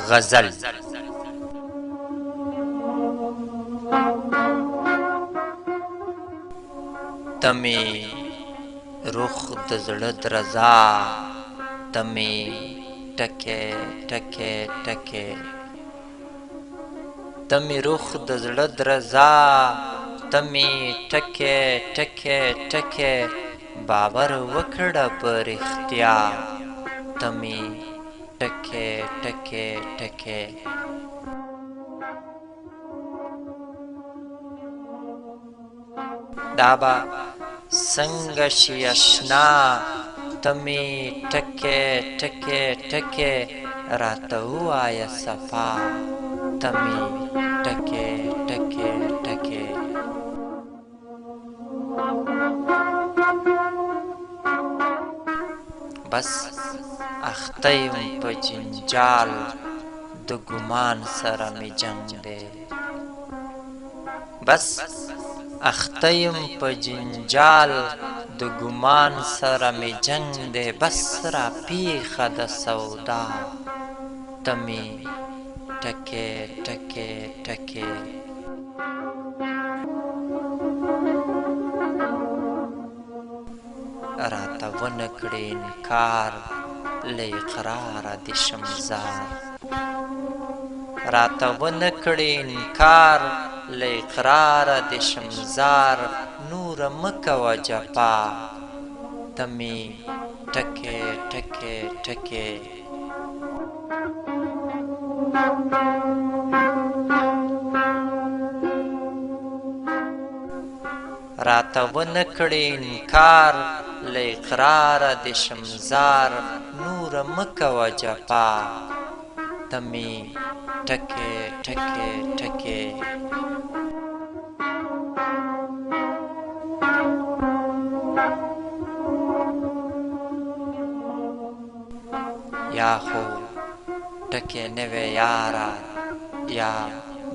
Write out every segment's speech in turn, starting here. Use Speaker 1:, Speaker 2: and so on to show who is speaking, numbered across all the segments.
Speaker 1: غزل تمې رخ د زړه درزا تمې ټکې ټکې ټکې تمې رخ د زړه درزا تمې ټکې ټکې ټکې باور وکړه په رښتیا تمې ټکې ټکې ټکې دا به څنګه شي اشنا تمې ټکې ټکې ټکې راته ووایه صفا تمې ټکې ټکې ټکې بس اخته یم په جنجال د ګمان سره مې جنګ دی بس اخته یم په جنجال د ګمان سره مې جنګ دی بس را پیښه د سودا تمې ټکې ټکې ټکې راته ونه کړې انکار له اقراره د شمزار راته ونه کړې انکار له اقراره د شمزار نوره مه کوه جفا تمې ټکې ټکې ټکې راته ونه کړې انکار له اقراره د شمزار نوره مه کوه جفا تمې ټکې ټکې ټکې یا خو ټکې نه وې یاره یا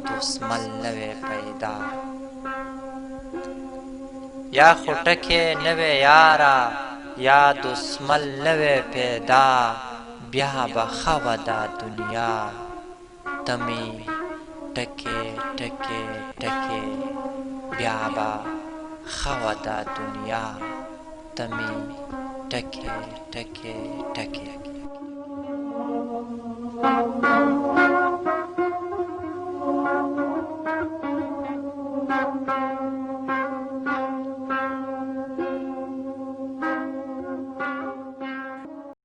Speaker 1: دسمل نه وې پیدا یا خو ټکې نه وې یاره یا دسمل نه وې پیدا بیا به ښه وه دا دنیا تمې ټکې ټکې ټکې بیا به ښه وه دا دنیا تمې ټکې ټکې ټکې